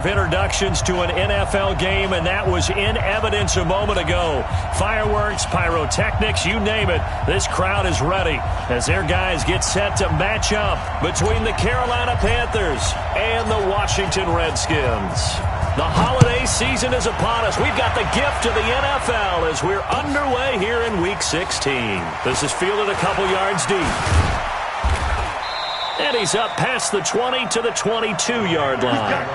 Introductions to an NFL game, and that was in evidence a moment ago. Fireworks, pyrotechnics, you name it. This crowd is ready as their guys get set to match up between the Carolina Panthers and the Washington Redskins. The holiday season is upon us. We've got the gift of the NFL as we're underway here in Week 16. This is fielded a couple yards deep. And he's up past the 20 to the 22-yard line.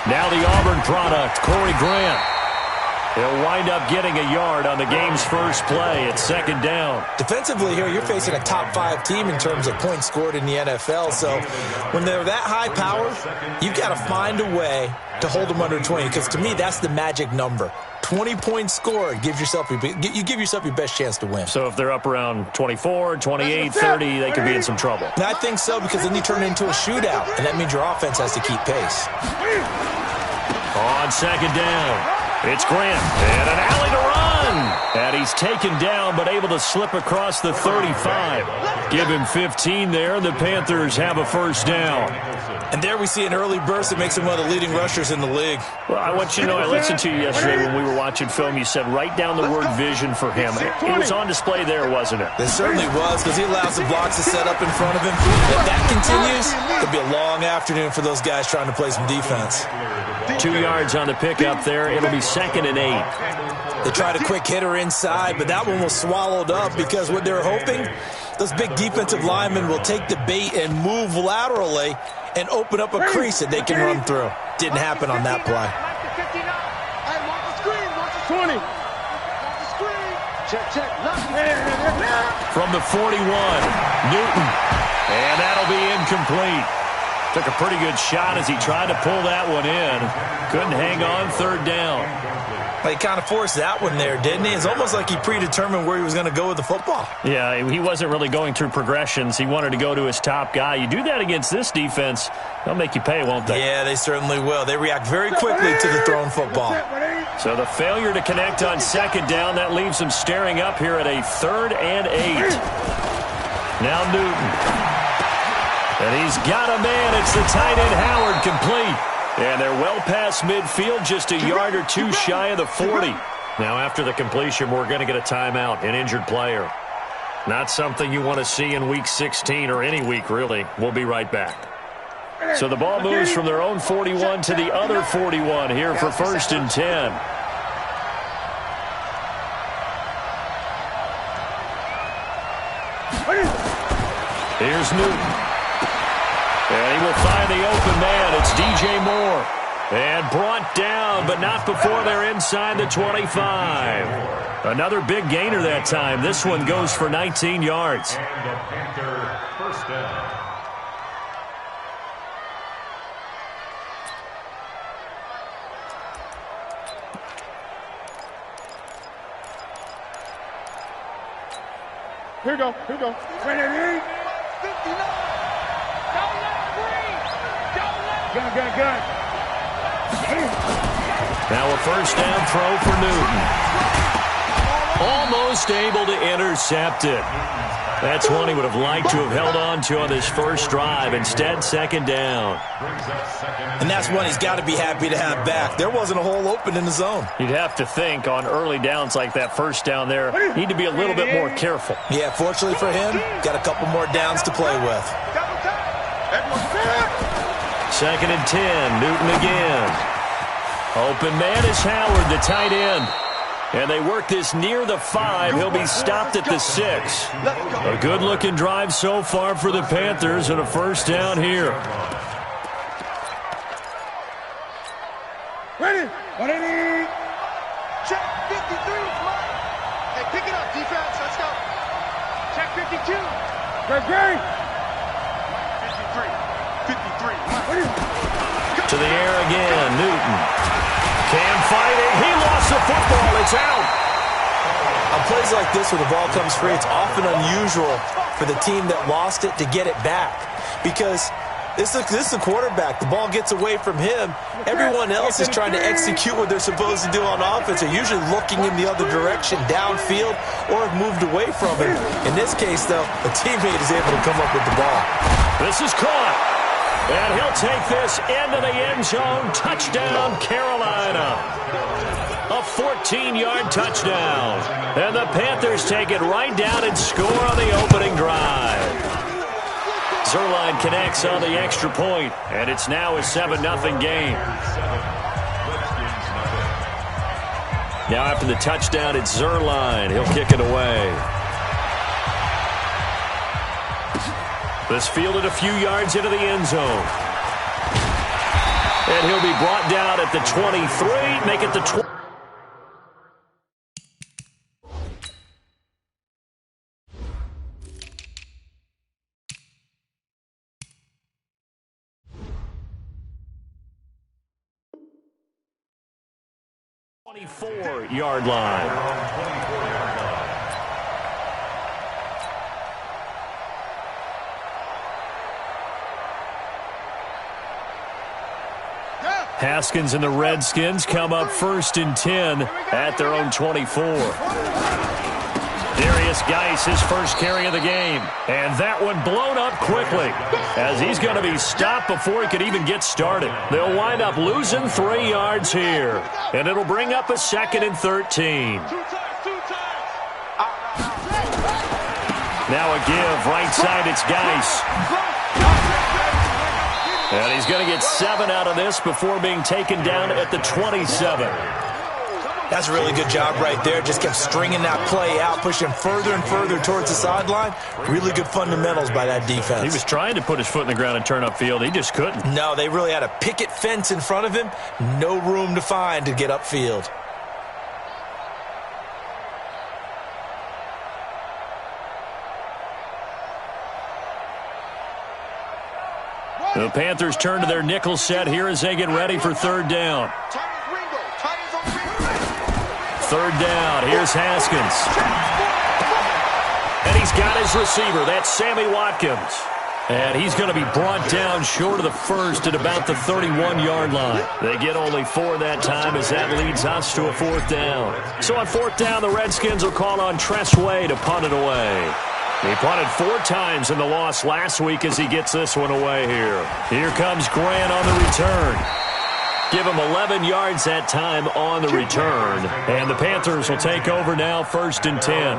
Now the Auburn product, Corey Grant. He'll wind up getting a yard on the game's first play at second down. Defensively here, you're facing a top-5 team in terms of points scored in the NFL. So when they're that high power, you've got to find a way to hold them under 20, because to me, that's the magic number. 20 points scored, you give yourself your best chance to win. So if they're up around 24, 28, 30, they could be in some trouble. And I think so, because then you turn it into a shootout, and that means your offense has to keep pace. On second down, it's Grant, and an alley to run. And he's taken down, but able to slip across the 35. Give him 15 there, and the Panthers have a first down. And there we see an early burst that makes him one of the leading rushers in the league. Well, I want you to know, I listened to you yesterday when we were watching film. You said write down the word vision for him. It was on display there, wasn't it? It certainly was, because he allows the blocks to set up in front of him. If that continues, it'll be a long afternoon for those guys trying to play some defense. 2 yards on the pickup there. It'll be 2nd and 8. They tried a quick hitter inside, but that one was swallowed up because what they're hoping, those big defensive linemen will take the bait and move laterally and open up a crease that they can run through. Didn't happen on that play. From the 41, Newton. And that'll be incomplete. Took a pretty good shot as he tried to pull that one in. Couldn't hang on, third down. He kind of forced that one there, didn't he? It's almost like he predetermined where he was going to go with the football. Yeah, he wasn't really going through progressions. He wanted to go to his top guy. You do that against this defense, they'll make you pay, won't they? Yeah, they certainly will. They react very quickly to the thrown football. So the failure to connect on second down, that leaves him staring up here at a 3rd and 8. Now Newton. And he's got a man. It's the tight end, Howard, complete. And they're well past midfield, just a yard or two shy of the 40. Now after the completion, we're going to get a timeout, an injured player. Not something you want to see in Week 16 or any week, really. We'll be right back. So the ball moves from their own 41 to the other 41 here for 1st and 10. Here's Newton. And he will find the open man. It's DJ Moore. And brought down, but not before they're inside the 25. Another big gainer that time. This one goes for 19 yards. And the Panther first down. Here we go. Here we go. 59. Gun. Now a first down throw for Newton. Almost able to intercept it. That's one he would have liked to have held on to on this first drive. Instead, second down. And that's one he's got to be happy to have back. There wasn't a hole open in the zone. You'd have to think on early downs like that first down there, need to be a little bit more careful. Yeah, fortunately for him, got a couple more downs to play with. 2nd and 10, Newton again. Open man is Howard, the tight end. And they work this near the 5. He'll be stopped at the 6. A good-looking drive so far for the Panthers and a first down here. Ready. Check 53. Hey, pick it up, defense. Let's go. Check 52. Great. 53. the air again. Newton can fight it. He lost the football. It's out. On plays like this where the ball comes free, it's often unusual for the team that lost it to get it back because this is the quarterback. The ball gets away from him. Everyone else is trying to execute what they're supposed to do on offense. They're usually looking in the other direction, downfield, or have moved away from him. In this case, though, a teammate is able to come up with the ball. This is caught. And he'll take this into the end zone. Touchdown, Carolina. A 14-yard touchdown. And the Panthers take it right down and score on the opening drive. Zerline connects on the extra point, and it's now a 7-0 game. Now after the touchdown, it's Zerline. He'll kick it away. This fielded a few yards into the end zone. And he'll be brought down at the 23, make it the 20. Yard line. Haskins and the Redskins come up 1st and 10 at their own 24. Darius Geis, his first carry of the game. And that one blown up quickly as he's going to be stopped before he could even get started. They'll wind up losing 3 yards here. And it'll bring up a 2nd and 13. Now a give, right side, it's Geis. And he's going to get 7 out of this before being taken down at the 27. That's a really good job right there. Just kept stringing that play out, pushing further and further towards the sideline. Really good fundamentals by that defense. He was trying to put his foot in the ground and turn upfield. He just couldn't. No, they really had a picket fence in front of him. No room to find to get upfield. The Panthers turn to their nickel set here as they get ready for 3rd down. 3rd down, here's Haskins. And he's got his receiver, that's Sammy Watkins. And he's going to be brought down short of the first at about the 31-yard line. They get only 4 that time as that leads us to a 4th down. So on 4th down, the Redskins will call on Tressway to punt it away. He punted 4 times in the loss last week as he gets this one away here. Here comes Grant on the return. Give him 11 yards that time on the return. And the Panthers will take over now 1st and 10.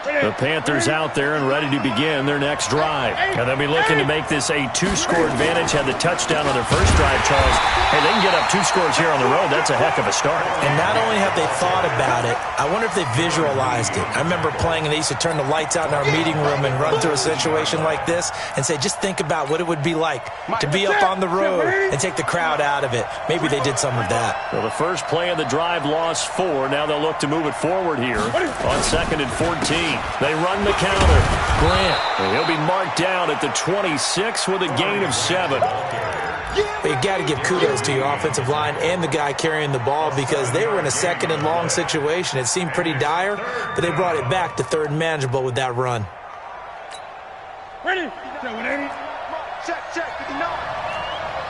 The Panthers out there and ready to begin their next drive. And they'll be looking to make this a 2-score advantage. Had the touchdown on their first drive, Charles. Hey, they can get up 2 scores here on the road. That's a heck of a start. And not only have they thought about it, I wonder if they visualized it. I remember playing and they used to turn the lights out in our meeting room and run through a situation like this and say, just think about what it would be like to be up on the road and take the crowd out of it. Maybe they did some of that. Well, the first play of the drive lost 4. Now they'll look to move it forward here on 2nd and 14. They run the counter. Grant. And he'll be marked down at the 26 with a gain of 7. You got to give kudos to your offensive line and the guy carrying the ball because they were in a 2nd and long situation. It seemed pretty dire, but they brought it back to 3rd and manageable with that run. Ready? Check.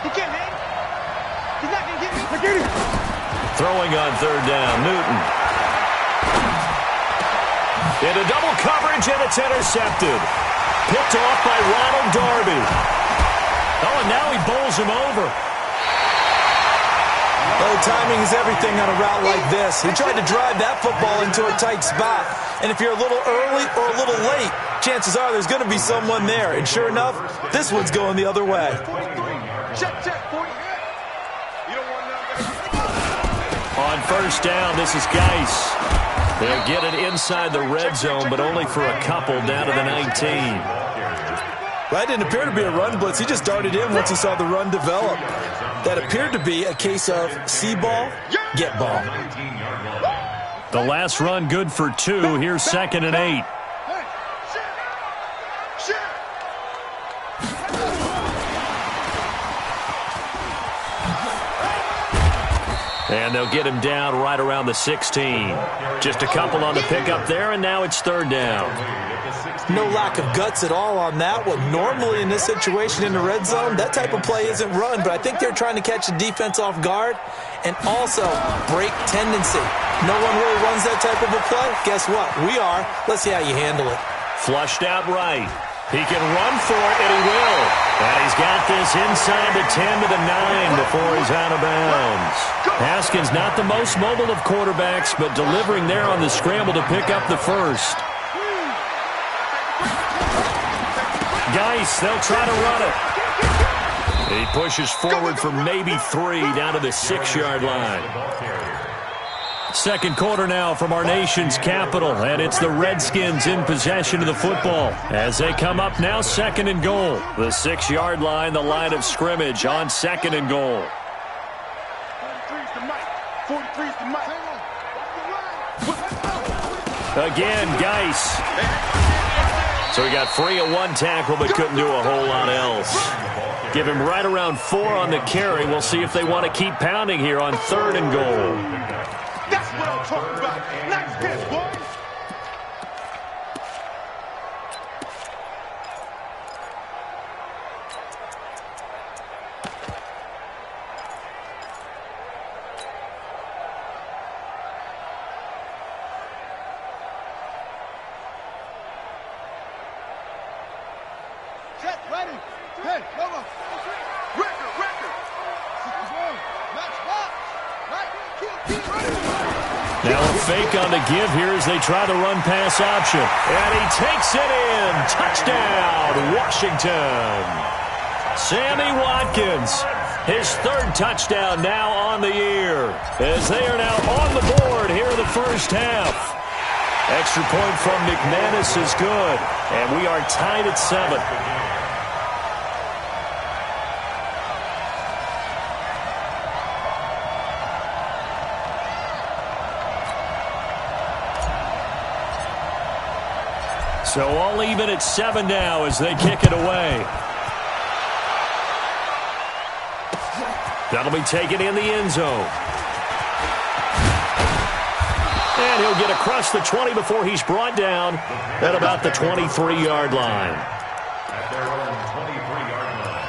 He can't hit. He's not going to get me. Throwing on 3rd down, Newton. Into double coverage, and it's intercepted. Picked off by Ronald Darby. Oh, and now he bowls him over. Well, timing is everything on a route like this. He tried to drive that football into a tight spot. And if you're a little early or a little late, chances are there's going to be someone there. And sure enough, this one's going the other way. Check, 40. You don't want On 1st down, this is Geis. They'll get it inside the red zone, but only for a couple down to the 19. Well, that didn't appear to be a run blitz. He just darted in once he saw the run develop. That appeared to be a case of see ball, get ball. The last run good for 2. Here's 2nd and 8. And they'll get him down right around the 16. Just a couple on the pickup there, and now it's third down. No lack of guts at all on that one. Normally in this situation in the red zone, that type of play isn't run, but I think they're trying to catch the defense off guard and also break tendency. No one really runs that type of a play. Guess what? We are. Let's see how you handle it. Flushed out right. He can run for it, and he will. And he's got this inside the 10 to the 9 before he's out of bounds. Haskins not the most mobile of quarterbacks, but delivering there on the scramble to pick up the first. Geis, they'll try to run it. He pushes forward for maybe 3 down to the 6-yard line. Second quarter now from our nation's capital, and it's the Redskins in possession of the football as they come up now second and goal. The 6-yard line, the line of scrimmage on second and goal. 43's the mic. 43's the mic. Again, Geis. So he got free of one tackle but couldn't do a whole lot else. Give him right around 4 on the carry. We'll see if they want to keep pounding here on third and goal. That's what I'm talking about. Nice pitch, boys. Check, ready. Hey, come on. Record. Match box. Keep running. Now a fake on the give here as they try the run-pass option. And he takes it in. Touchdown, Washington. Sammy Watkins, his third touchdown now on the year, as they are now on the board here in the first half. Extra point from McManus is good, and we are tied at 7. So all even at 7 now as they kick it away. That'll be taken in the end zone. And he'll get across the 20 before he's brought down at about the 23-yard line. At their own 23-yard line.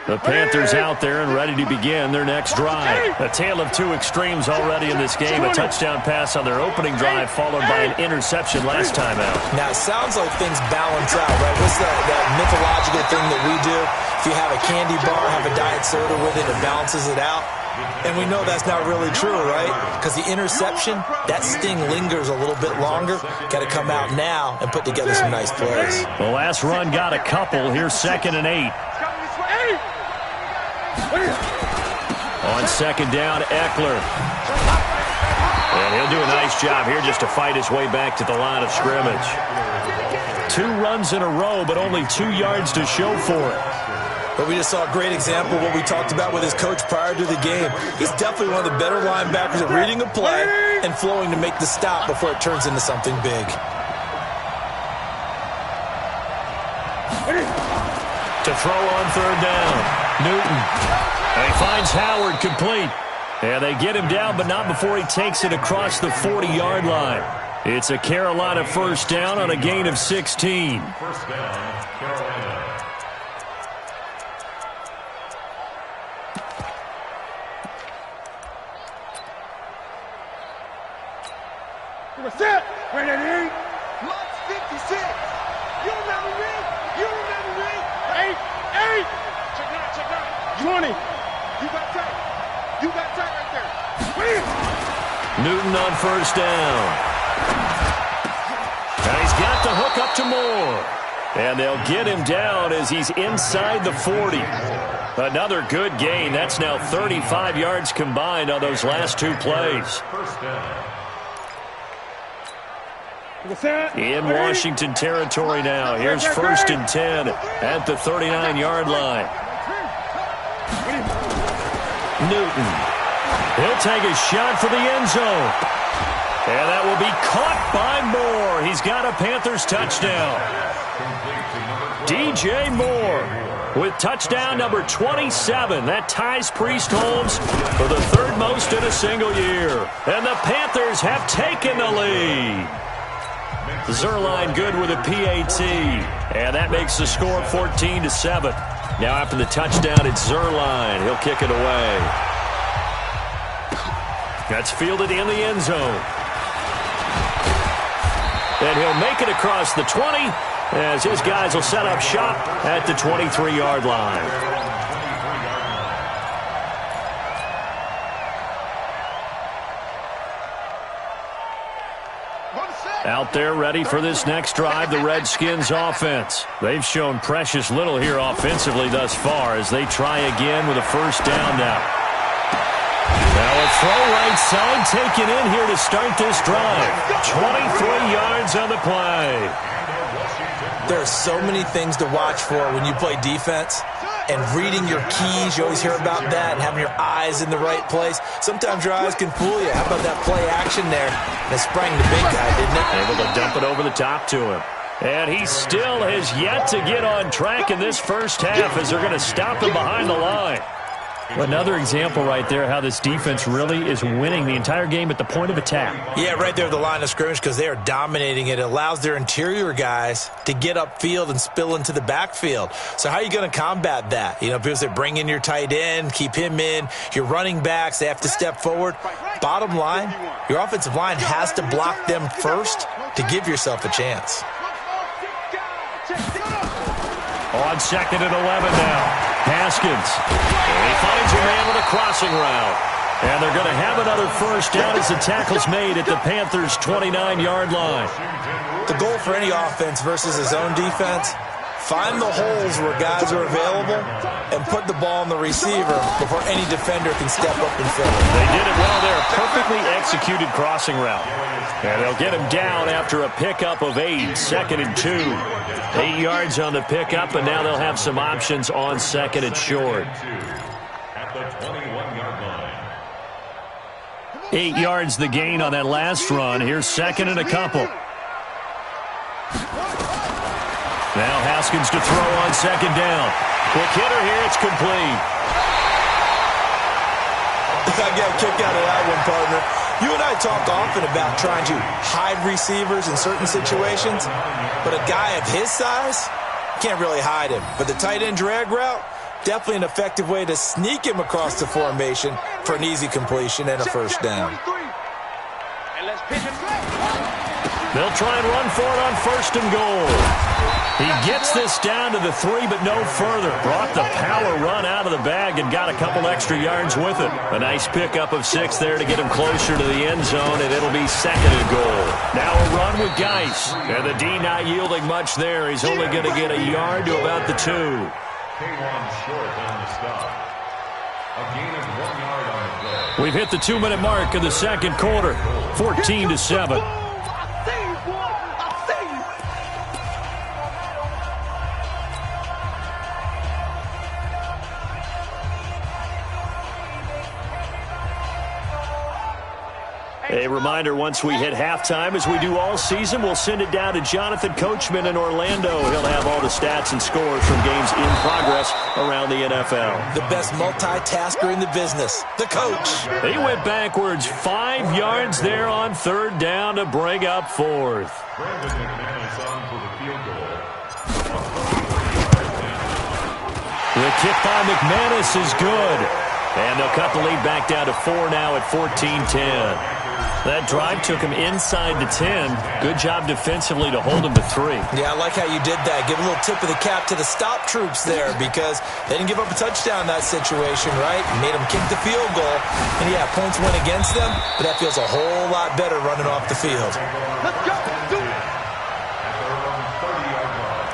The Panthers out there and ready to begin their next drive. A tale of two extremes already in this game. A touchdown pass on their opening drive followed by an interception last time out. Now, it sounds like things balance out, right? What's that mythological thing that we do? If you have a candy bar, have a diet soda with it, it balances it out. And we know that's not really true, right? Because the interception, that sting lingers a little bit longer. Got to come out now and put together some nice plays. The last run got a couple. Here's 2nd and 8. On second down, Eckler. And he'll do a nice job here just to fight his way back to the line of scrimmage. 2 runs in a row, but only 2 yards to show for it. But we just saw a great example of what we talked about with his coach prior to the game. He's definitely one of the better linebackers at reading a play and flowing to make the stop before it turns into something big. To throw on third down. Newton. And he finds Howard complete. And they get him down, but not before he takes it across the 40-yard line. It's a Carolina first down on a gain of 16. First down, Carolina. Set. Ready to eat. March 56. You remember me? You remember me? 8. Check it out. 20. You got tight. You got tight right there. Newton on first down. And he's got the hook up to Moore. And they'll get him down as he's inside the 40. Another good gain. That's now 35 yards combined on those last 2 plays. First down. In Washington territory now. Here's 1st and 10 at the 39-yard line. Newton. He'll take a shot for the end zone. And that will be caught by Moore. He's got a Panthers touchdown. DJ Moore with touchdown number 27. That ties Priest Holmes for the third most in a single year. And the Panthers have taken the lead. Zerline good with a PAT. And that makes the score 14-7. Now after the touchdown, it's Zerline. He'll kick it away. That's fielded in the end zone. And he'll make it across the 20 as his guys will set up shop at the 23-yard line. Out there ready for this next drive, the Redskins offense. They've shown precious little here offensively thus far as they try again with a first down now. Now a throw right side taken in here to start this drive. 23 yards on the play. There are so many things to watch for when you play defense. And reading your keys, you always hear about that, and having your eyes in the right place. Sometimes your eyes can fool you. How about that play action there? They sprang the big guy, didn't it? Able to dump it over the top to him. And he still has yet to get on track in this first half as they're going to stop him behind the line. Another example right there how this defense really is winning the entire game at the point of attack. Yeah, right there at the line of scrimmage because they are dominating it. It allows their interior guys to get upfield and spill into the backfield. So how are you going to combat that? You know, people say bring in your tight end, keep him in. Your running backs, they have to step forward. Bottom line, your offensive line has to block them first to give yourself a chance. On second and 11 now. Haskins. And he finds a man with a crossing route. And they're going to have another first down as the tackle's made at the Panthers' 29-yard line. The goal for any offense versus his own defense, find the holes where guys are available and put the ball on the receiver before any defender can step up and fill it. They did it well there. Perfectly executed crossing route. And they'll get him down after a pickup of 8, second and 2. 8 yards on the pickup, and now they'll have some options on second and short. At the 21-yard line. 8 yards the gain on that last run. Here's second and a couple. Now Haskins to throw on second down. Quick hitter here, it's complete. I got a kick out of that one, partner. You and I talk often about trying to hide receivers in certain situations, but a guy of his size, can't really hide him. But the tight end drag route, definitely an effective way to sneak him across the formation for an easy completion and a first down. They'll try and run for it on first and goal. He gets this down to the 3, but no further. Brought the power run out of the bag and got a couple extra yards with it. A nice pickup of 6 there to get him closer to the end zone, and it'll be second and goal. Now a run with Geis. And the D not yielding much there. He's only going to get a yard to about the 2. Came on short on the stop. A gain of 1 yard on the play. We've hit the 2-minute mark of the second quarter. 14-7. A reminder, once we hit halftime, as we do all season, we'll send it down to Jonathan Coachman in Orlando. He'll have all the stats and scores from games in progress around the NFL. The best multitasker in the business, the coach. He went backwards 5 yards there on third down to bring up fourth. Brandon McManus on for the field goal. The kick by McManus is good. And they'll cut the lead back down to 4 now at 14-10. That drive took him inside the 10. Good job defensively to hold him to 3. Yeah, I like how you did that. Give a little tip of the cap to the stop troops there because they didn't give up a touchdown in that situation, right? Made them kick the field goal. And, yeah, points went against them, but that feels a whole lot better running off the field. Let's go. Do it. At their own 30-yard line.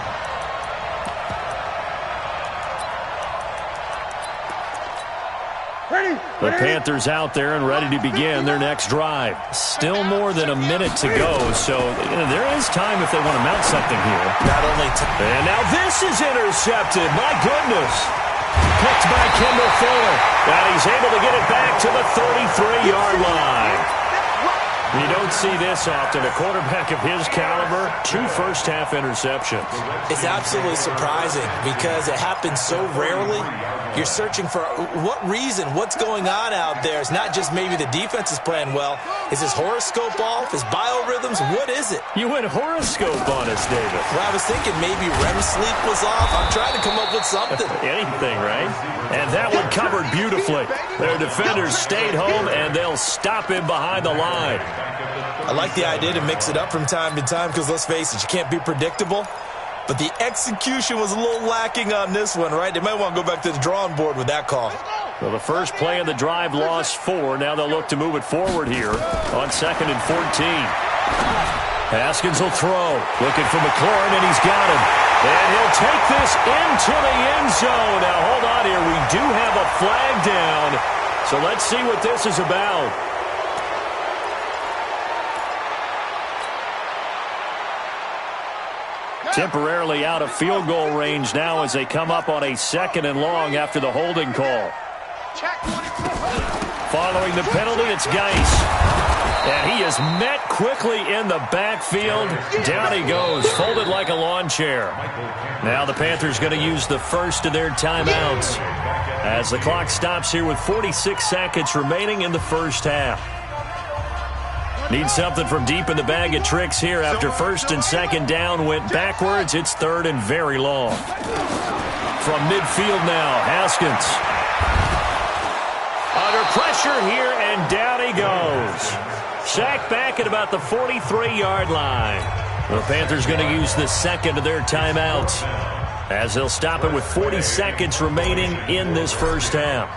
The Panthers out there and ready to begin their next drive. Still more than a minute to go, so there is time if they want to mount something here. Not only and now this is intercepted. My goodness. Picked by Kendall Fuller. And he's able to get it back to the 33-yard line. You don't see this often. A quarterback of his caliber, 2 first-half interceptions. It's absolutely surprising because it happens so rarely. You're searching for what reason, what's going on out there. It's not just maybe the defense is playing well. Is his horoscope off? His biorhythms? What is it? You went horoscope on us, David. Well, I was thinking maybe REM sleep was off. I'm trying to come up with something. Anything, right? And that one covered beautifully. Their defenders stayed home, and they'll stop him behind the line. I like the idea to mix it up from time to time because, let's face it, you can't be predictable. But the execution was a little lacking on this one, right? They might want to go back to the drawing board with that call. Well, the first play of the drive lost 4. Now they'll look to move it forward here on 2nd and 14. Haskins will throw. Looking for McLaurin, and he's got him. And he'll take this into the end zone. Now, hold on here. We do have a flag down. So let's see what this is about. Temporarily out of field goal range now as they come up on a 2nd and long after the holding call. Following the penalty, it's Geis. And he is met quickly in the backfield. Down he goes, folded like a lawn chair. Now the Panthers going to use the first of their timeouts as the clock stops here with 46 seconds remaining in the first half. Need something from deep in the bag of tricks here after 1st and 2nd down went backwards. It's 3rd and very long. From midfield now, Haskins. Under pressure here, and down he goes. Sacked back at about the 43-yard line. The Panthers going to use the second of their timeouts as they'll stop it with 40 seconds remaining in this first half.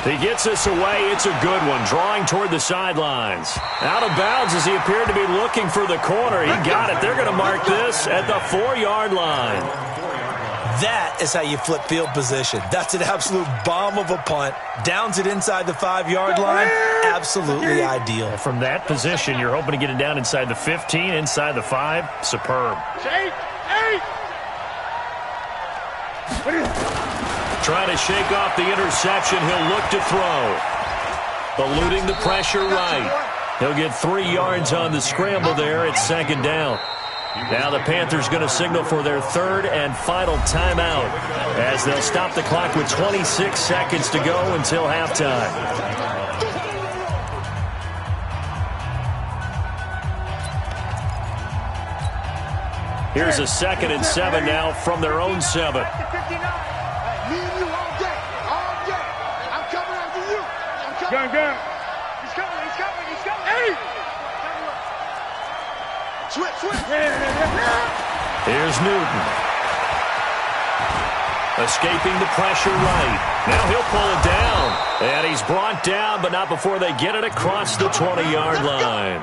He gets this away. It's a good one. Drawing toward the sidelines. Out of bounds as he appeared to be looking for the corner. He got it. They're going to mark this at the 4-yard line. That is how you flip field position. That's an absolute bomb of a punt. Downs it inside the 5-yard line. Absolutely ideal. From that position, you're hoping to get it down inside the 15, inside the 5. Superb. Trying to shake off the interception. He'll look to throw. Eluding the pressure right. He'll get 3 yards on the scramble there at 2nd down. Now the Panthers going to signal for their 3rd and final timeout as they'll stop the clock with 26 seconds to go until halftime. Here's a 2nd and 7 now from their own 7. Gun. He's coming. Hey! Switch. Here's Newton. Escaping the pressure right. Now he'll pull it down. And he's brought down, but not before they get it across the 20-yard line.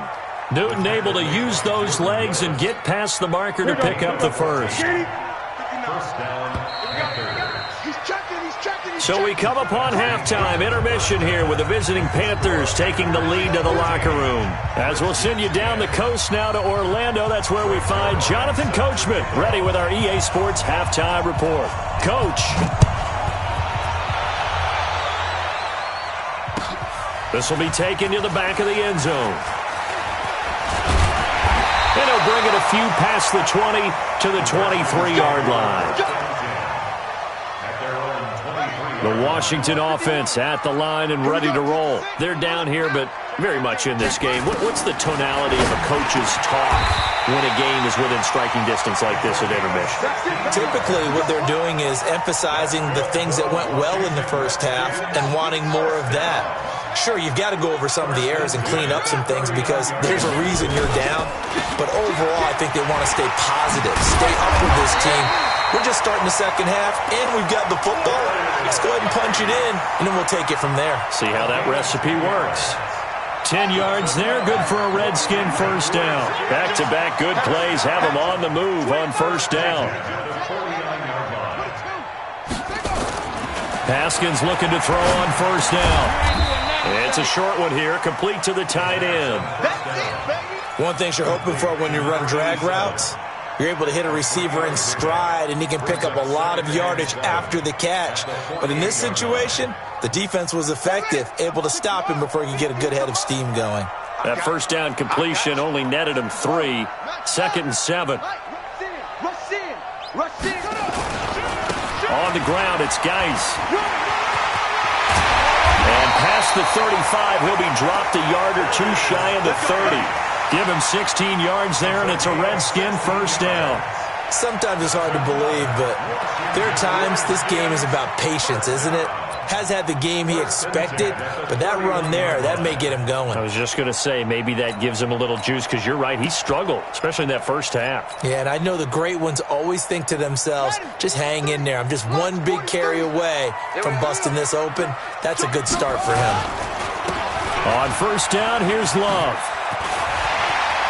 Newton able to use those legs and get past the marker to pick up the first. First down. So we come upon halftime, intermission here with the visiting Panthers taking the lead to the locker room. As we'll send you down the coast now to Orlando, that's where we find Jonathan Coachman, ready with our EA Sports halftime report. Coach. This will be taken to the back of the end zone. And he'll bring it a few past the 20 to the 23-yard line. The Washington offense at the line and ready to roll. They're down here, but very much in this game. What's the tonality of a coach's talk when a game is within striking distance like this at intermission? Typically, what they're doing is emphasizing the things that went well in the first half and wanting more of that. Sure, you've got to go over some of the errors and clean up some things because there's a reason you're down. But overall, I think they want to stay positive, stay up with this team. We're just starting the second half, and we've got the football. Let's go ahead and punch it in, and then we'll take it from there. See how that recipe works. 10 yards there, good for a Redskin first down. Back-to-back good plays have them on the move on first down. Haskins looking to throw on first down. It's a short one here, complete to the tight end. One thing you're hoping for when you run drag routes, you're able to hit a receiver in stride, and he can pick up a lot of yardage after the catch. But in this situation, The defense was effective, able to stop him before he could get a good head of steam going. That first down completion only netted him 3. 2nd and 7. On the ground, it's Geis. And past the 35, he'll be dropped a yard or two shy of the 30. Give him 16 yards there, and it's a Redskin first down. Sometimes it's hard to believe, but there are times this game is about patience, isn't it? Has had the game he expected, but that run there, that may get him going. I was just going to say, maybe that gives him a little juice, because you're right, he struggled, especially in that first half. Yeah, and I know the great ones always think to themselves, just hang in there. I'm just one big carry away from busting this open. That's a good start for him. On first down, here's Love.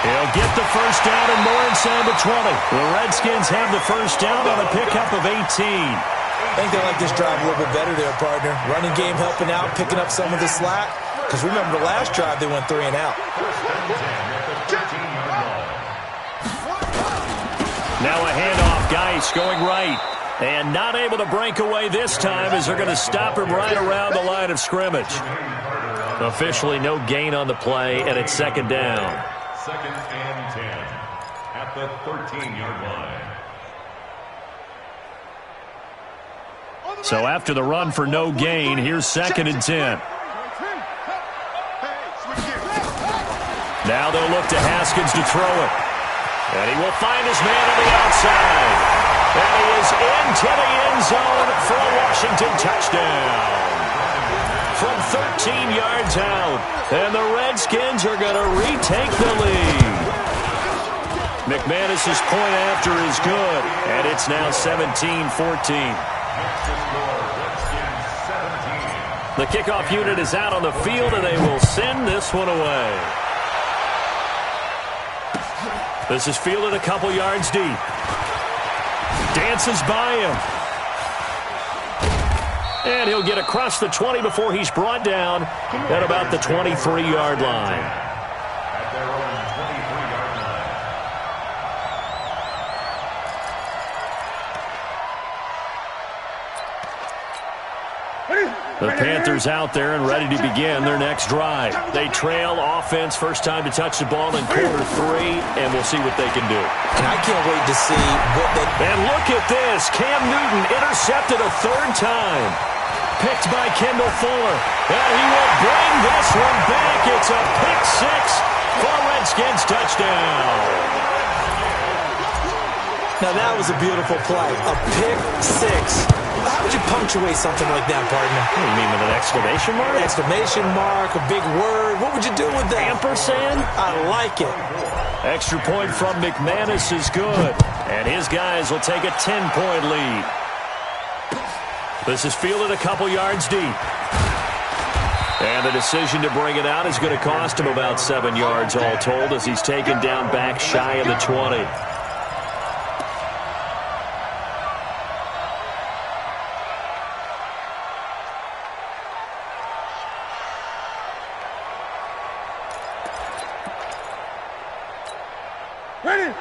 He'll get the first down and more inside the 20. The Redskins have the first down on a pickup of 18. I think they like this drive a little bit better there, partner. Running game helping out, picking up some of the slack. Because remember the last drive, they went 3 and out. Now a handoff, Geis going right. And not able to break away this time as they're going to stop him right around the line of scrimmage. Officially no gain on the play, and it's 2nd down. 2nd and 10 at the 13-yard line. So after the run for no gain, here's 2nd and 10. Now they'll look to Haskins to throw it. And he will find his man on the outside. And he is into the end zone for a Washington touchdown. From 13 yards out. And the Redskins are going to retake the lead. McManus's point after is good. And it's now 17-14. The kickoff unit is out on the field, and they will send this one away. This is fielded a couple yards deep. Dances by him. And he'll get across the 20 before he's brought down at about the 23-yard line. At their own 23-yard line. The Panthers out there and ready to begin their next drive. They trail offense, first time to touch the ball in quarter 3, and we'll see what they can do. And I can't wait to see what they... And look at this. Cam Newton intercepted a 3rd time. Picked by Kendall Fuller. And he will bring this one back. It's a pick 6 for Redskins touchdown. Now that was a beautiful play. A pick 6. How would you punctuate something like that, partner? What do you mean, with an exclamation mark? Exclamation mark, a big word. What would you do with that? Ampersand? I like it. Extra point from McManus is good. And his guys will take a 10-point lead. This is fielded a couple yards deep. And the decision to bring it out is going to cost him about 7 yards all told as he's taken down back shy of the 20.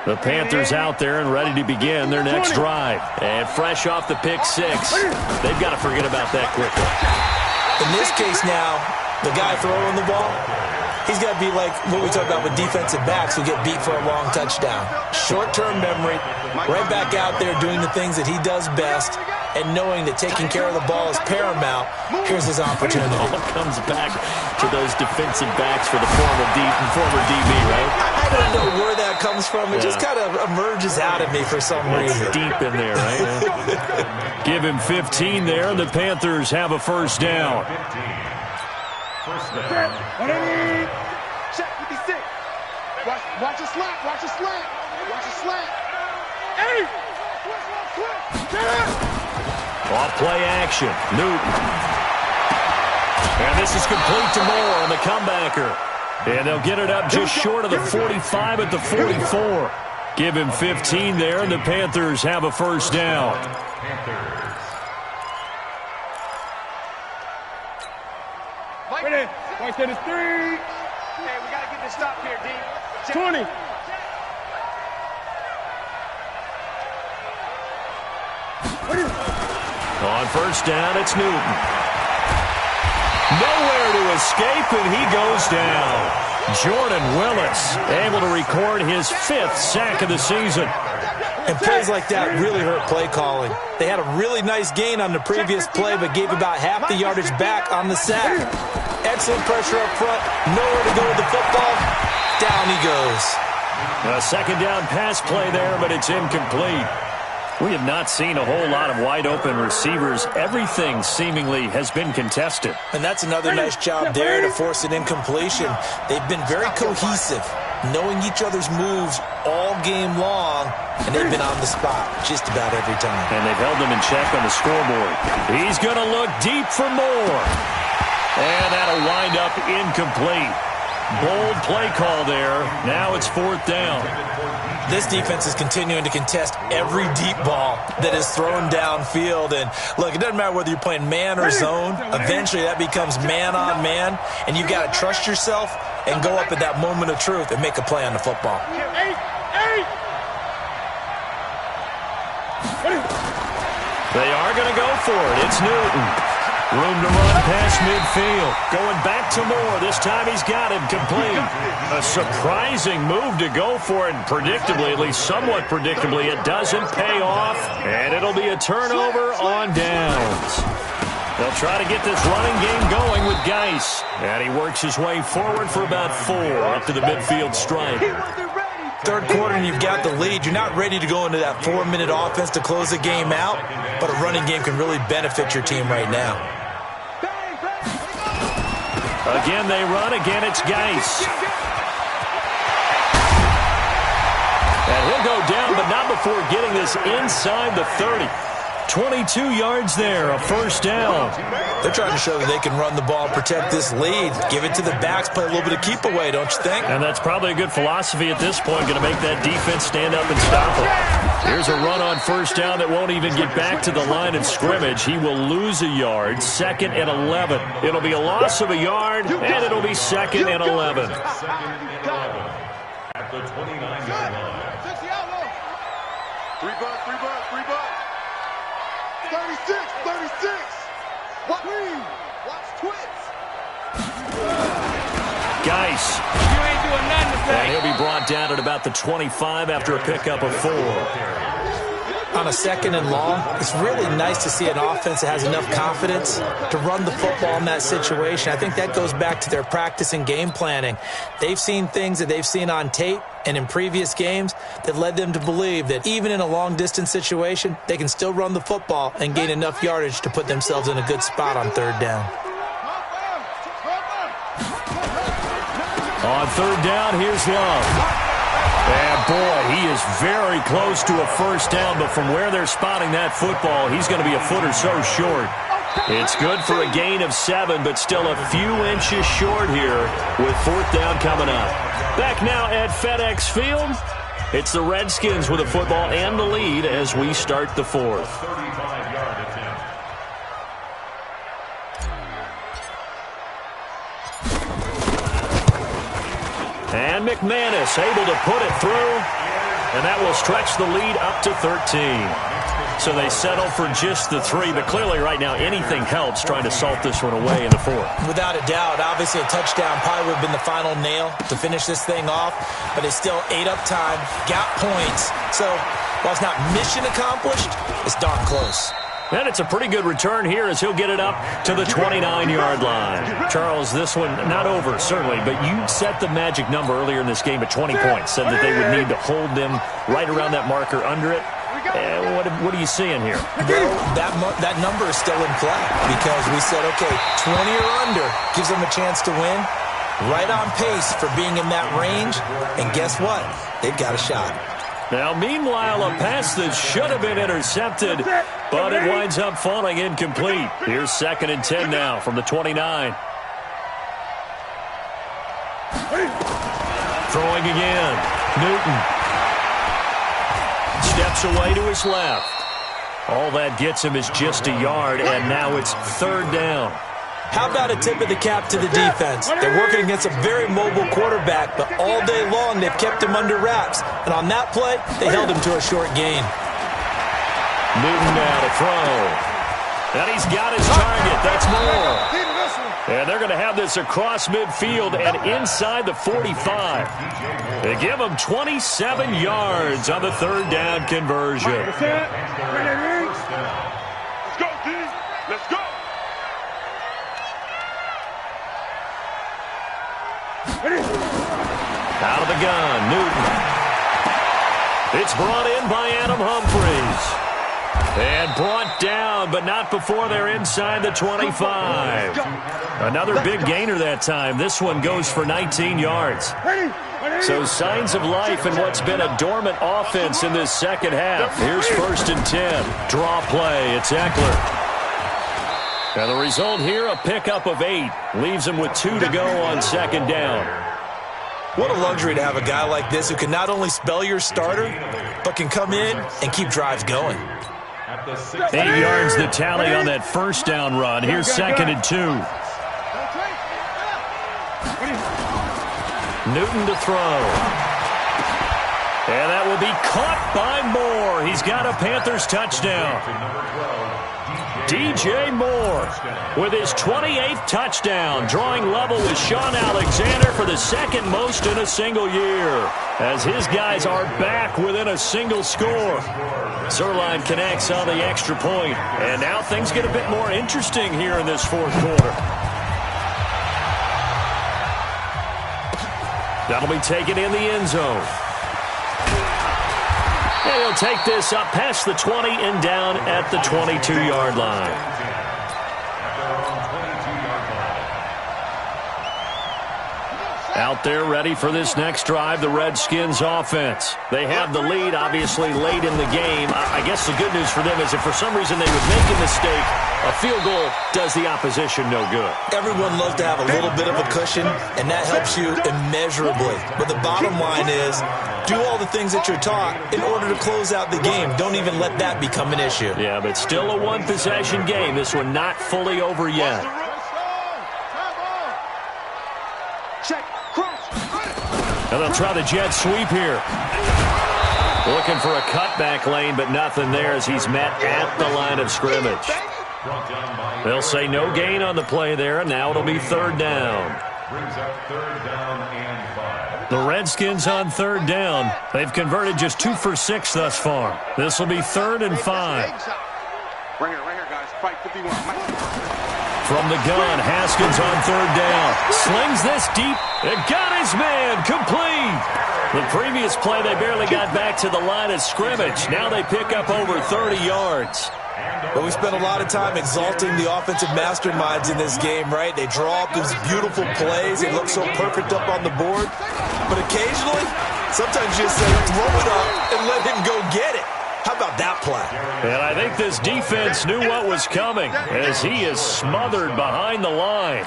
The Panthers out there and ready to begin their next drive. And fresh off the pick 6, they've got to forget about that quickly. In this case now, the guy throwing the ball, he's got to be like what we talk about with defensive backs who get beat for a long touchdown. Short-term memory, right back out there doing the things that he does best, and knowing that taking care of the ball is paramount. Here's his opportunity. It all comes back to those defensive backs for the former DB, right? I don't know where that comes from. It just kind of emerges out of me for some reason. It's deep in there, right? Give him 15 there, and the Panthers have a first down. First down. Check 56. Watch a slant. Watch a slant. Watch a slant. Hey! Off play action. Newton. And this is complete to Moore on the comebacker. And they'll get it up just short of the 45 at the 44. Give him 15 there, and the Panthers have a first down. Ready? Watch that is 3. Hey, we got to get this stop here, D. 20. On first down, it's Newton. Nowhere to escape, and he goes down. Jordan Willis able to record his 5th sack of the season. And plays like that really hurt play calling. They had a really nice gain on the previous play, but gave about half the yardage back on the sack. Excellent pressure up front. Nowhere to go with the football. Down he goes. A second down pass play there, but it's incomplete. We have not seen a whole lot of wide-open receivers. Everything seemingly has been contested. And that's another nice job there to force an incompletion. They've been very cohesive, knowing each other's moves all game long, and they've been on the spot just about every time. And they've held them in check on the scoreboard. He's going to look deep for more. And that'll wind up incomplete. Bold play call there. Now it's 4th down. This defense is continuing to contest every deep ball that is thrown downfield. And, look, it doesn't matter whether you're playing man or zone. Eventually that becomes man-on-man, and you've got to trust yourself and go up at that moment of truth and make a play on the football. They are going to go for it. It's Newton. Room to run past midfield. Going back to Moore. This time he's got him complete. A surprising move to go for it. Predictably, at least somewhat predictably, it doesn't pay off. And it'll be a turnover on downs. They'll try to get this running game going with Geis. And he works his way forward for about 4 up to the midfield stripe. Third quarter and you've got the lead. You're not ready to go into that 4-minute offense to close the game out, but a running game can really benefit your team right now. Again, they run. Again, it's Geis. And he'll go down, but not before getting this inside the 30. 22 yards there, a first down. They're trying to show that they can run the ball, protect this lead. Give it to the backs, play a little bit of keep away, don't you think? And that's probably a good philosophy at this point, going to make that defense stand up and stop them. Here's a run on first down that won't even get back to the line of scrimmage. He will lose a yard, 2nd and 11. It'll be a loss of a yard, and it'll be 2nd and 11. At the 29-yard line. 3 bucks. 36. Watch twits. Geis. You ain't doing nothing today. And he'll be brought down at about the 25 after a pickup of 4. On a 2nd and long, it's really nice to see an offense that has enough confidence to run the football in that situation. I think that goes back to their practice and game planning. They've seen things that they've seen on tape and in previous games that led them to believe that even in a long-distance situation, they can still run the football and gain enough yardage to put themselves in a good spot on 3rd down. On 3rd down, here's Love. And, boy, he is very close to a first down, but from where they're spotting that football, he's going to be a foot or so short. It's good for a gain of 7, but still a few inches short here with 4th down coming up. Back now at FedEx Field, it's the Redskins with the football and the lead as we start the 4th. 35-yard attempt. And McManus able to put it through, and that will stretch the lead up to 13. So they settle for just the 3, but clearly right now anything helps trying to salt this one away in the 4th. Without a doubt, obviously a touchdown probably would have been the final nail to finish this thing off, but they still ate up time, got points. So while it's not mission accomplished, it's darn close. And it's a pretty good return here as he'll get it up to the 29-yard line. Charles, this one not over, certainly, but you set the magic number earlier in this game at 20 points, said that they would need to hold them right around that marker under it. What are you seeing here? Well, that number is still in play because we said, okay, 20 or under gives them a chance to win. Right on pace for being in that range, and guess what? They've got a shot. Now, meanwhile, a pass that should have been intercepted, but it winds up falling incomplete. Here's 2nd and 10 now from the 29. Throwing again. Newton. Steps away to his left. All that gets him is just a yard, and now it's 3rd down. How about a tip of the cap to the defense? They're working against a very mobile quarterback, but all day long they've kept him under wraps. And on that play, they held him to a short gain. Newton now to throw. And he's got his target. That's Moore. And to have this across midfield and inside the 45. They give him 27 yards on the third down conversion. Let's go, D. Let's go. Out of the gun, Newton. It's brought in by Adam Humphries. And brought down, but not before they're inside the 25. Another big gainer that time. This one goes for 19 yards. So signs of life in what's been a dormant offense in this second half. Here's 1st and 10. Draw play. It's Eckler. And the result here, a pickup of 8. Leaves him with 2 to go on 2nd down. What a luxury to have a guy like this who can not only spell your starter, but can come in and keep drives going. 8 yards the tally on that 1st down run. Here's 2nd and 2. Newton to throw. And that will be caught by Moore. He's got a Panthers touchdown. DJ Moore with his 28th touchdown, drawing level with Sean Alexander for the 2nd most in a single year, as his guys are back within a single score. Zerline connects on the extra point, and now things get a bit more interesting here in this 4th quarter. That'll be taken in the end zone. And he'll take this up past the 20 and down at the 22-yard line. Out there ready for this next drive, the Redskins offense. They have the lead, obviously, late in the game. I guess the good news for them is if for some reason they would make a mistake, a field goal does the opposition no good. Everyone loves to have a little bit of a cushion, and that helps you immeasurably. But the bottom line is, do all the things that you're taught in order to close out the game. Don't even let that become an issue. Yeah, but still a one-possession game. This one not fully over yet. And they'll try the jet sweep here. Looking for a cutback lane, but nothing there as he's met at the line of scrimmage. They'll say no gain on the play there, and now it'll be 3rd down. Brings up 3rd down and 5. The Redskins on 3rd down. They've converted just 2 for 6 thus far. This will be 3rd and 5. Right here, guys. Fight 51. From the gun, Haskins on 3rd down. Slings this deep and got his man complete. The previous play, they barely got back to the line of scrimmage. Now they pick up over 30 yards. But we spent a lot of time exalting the offensive masterminds in this game, right? They draw up these beautiful plays. They look so perfect up on the board. But occasionally, sometimes you just say, throw it up and let him go get it. How about that play? And I think this defense knew what was coming as he is smothered behind the line.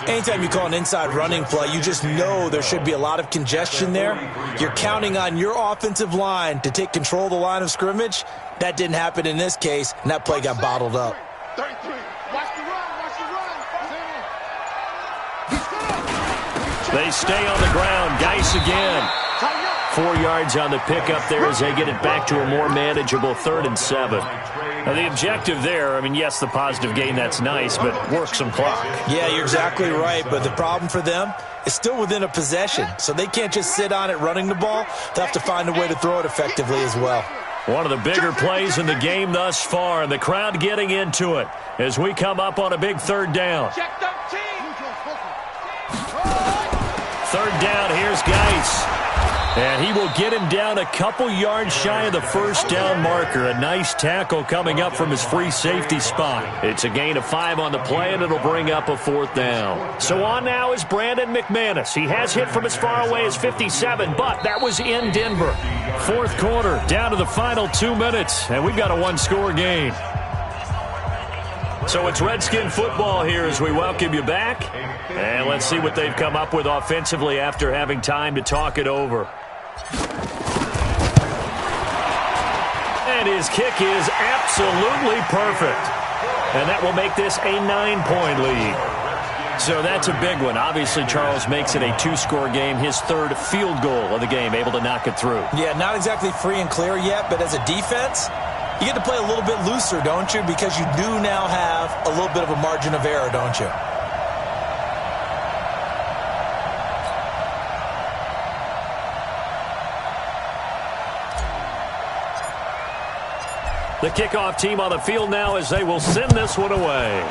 Anytime you call an inside running play, you just know there should be a lot of congestion there. You're counting on your offensive line to take control of the line of scrimmage. That didn't happen in this case, and that play got bottled up. 33. Watch the run. They stay on the ground. Geis again. 4 yards on the pickup there as they get it back to a more manageable 3rd and 7. Now the objective there, I mean, yes, the positive gain, that's nice, but work some clock. Yeah, you're exactly right, but the problem for them is still within a possession, so they can't just sit on it running the ball. They'll have to find a way to throw it effectively as well. One of the bigger plays in the game thus far, and the crowd getting into it as we come up on a big 3rd down. 3rd down, here's Geis. And he will get him down a couple yards shy of the 1st down marker. A nice tackle coming up from his free safety spot. It's a gain of 5 on the play, and it'll bring up a 4th down. So on now is Brandon McManus. He has hit from as far away as 57, but that was in Denver. 4th quarter, down to the final 2 minutes, and we've got a 1-score game. So it's Redskin football here as we welcome you back. And let's see what they've come up with offensively after having time to talk it over. And his kick is absolutely perfect. And that will make this a 9-point lead. So that's a big one. Obviously, Charles makes it a 2-score game, his 3rd field goal of the game, able to knock it through. Yeah, not exactly free and clear yet, but as a defense, you get to play a little bit looser, don't you? Because you do now have a little bit of a margin of error, don't you? The kickoff team on the field now as they will send this one away.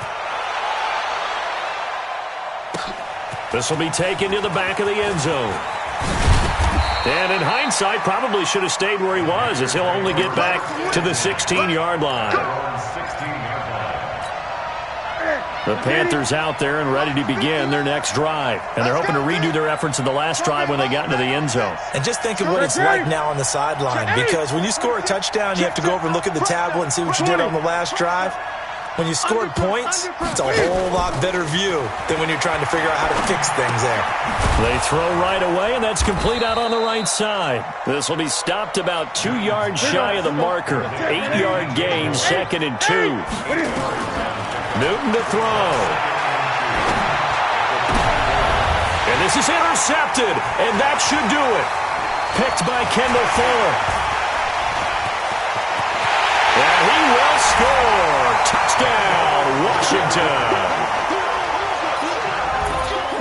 This will be taken to the back of the end zone. And in hindsight, probably should have stayed where he was, as he'll only get back to the 16-yard line. The Panthers out there and ready to begin their next drive. And they're hoping to redo their efforts in the last drive when they got into the end zone. And just think of what it's like now on the sideline, because when you score a touchdown, you have to go over and look at the tablet and see what you did on the last drive. When you scored points, it's a whole lot better view than when you're trying to figure out how to fix things there. They throw right away, and that's complete out on the right side. This will be stopped about 2 yards shy of the marker. 8-yard gain, 2nd and 2. Newton to throw. And this is intercepted, and that should do it. Picked by Kendall Fuller. And he will score. Touchdown, Washington.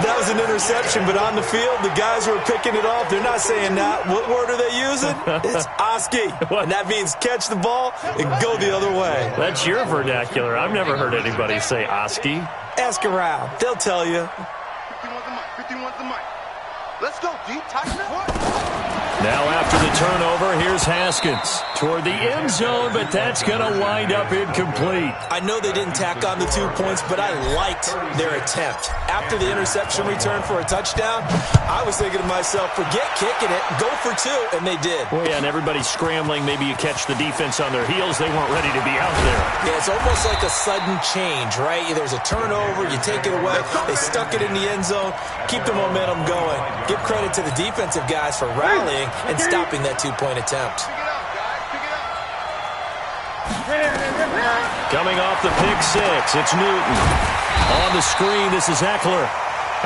That was an interception, but on the field, the guys who are picking it off, they're not saying that. What word are they using? It's Oski. And that means catch the ball and go the other way. That's your vernacular. I've never heard anybody say Oski. Ask around. They'll tell you. 51's the mic. Let's go, D. Tighten up. Now after the turnover, here's Haskins toward the end zone, but that's going to wind up incomplete. I know they didn't tack on the 2 points, but I liked their attempt. After the interception return for a touchdown, I was thinking to myself, forget kicking it, go for 2, and they did. Well, yeah, and everybody's scrambling. Maybe you catch the defense on their heels. They weren't ready to be out there. Yeah, it's almost like a sudden change, right? There's a turnover, you take it away, they stuck it in the end zone, keep the momentum going. Give credit to the defensive guys for rallying and stopping that 2-point attempt. Coming off the pick 6, it's Newton. On the screen, this is Eckler.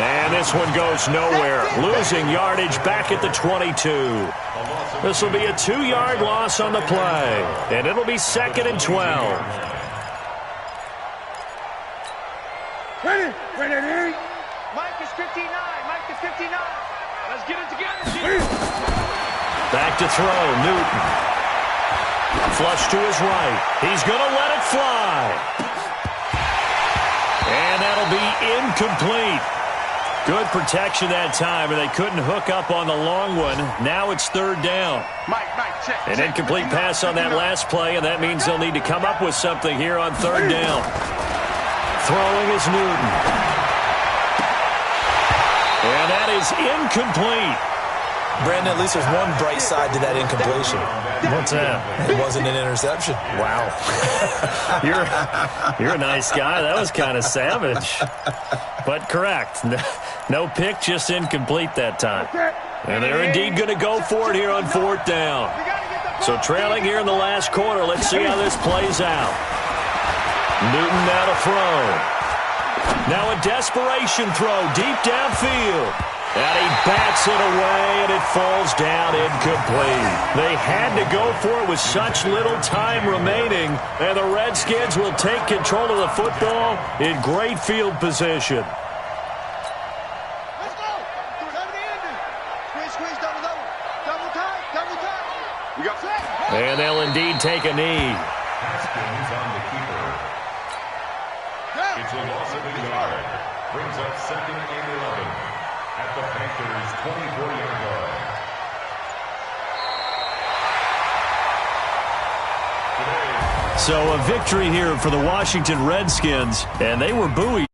And this one goes nowhere. Losing yardage back at the 22. This will be a 2-yard loss on the play. And it'll be 2nd and 12. Ready, Mike is 59. Mike is 59. Let's get it together. Back to throw, Newton. Flush to his right. He's going to let it fly. And that'll be incomplete. Good protection that time, and they couldn't hook up on the long one. Now it's 3rd down. Mike, check. An incomplete pass on that last play, and that means they'll need to come up with something here on 3rd down. Throwing is Newton. And that is incomplete. Brandon, at least there's one bright side to that incompletion. What's that? It wasn't an interception. Wow. You're a nice guy. That was kind of savage. But correct. No pick, just incomplete that time. And they're indeed going to go for it here on 4th down. So trailing here in the last quarter, let's see how this plays out. Newton now to throw. Now a desperation throw deep downfield. And he bats it away, and it falls down incomplete. They had to go for it with such little time remaining, and the Redskins will take control of the football in great field position. Let's go. Squeeze, double tight. We got set. And they'll indeed take a knee. Haskins on the keeper. It's a loss of a yard. Brings up 2nd and 11. At the Panthers' 24-yard line. So a victory here for the Washington Redskins, and they were buoyed.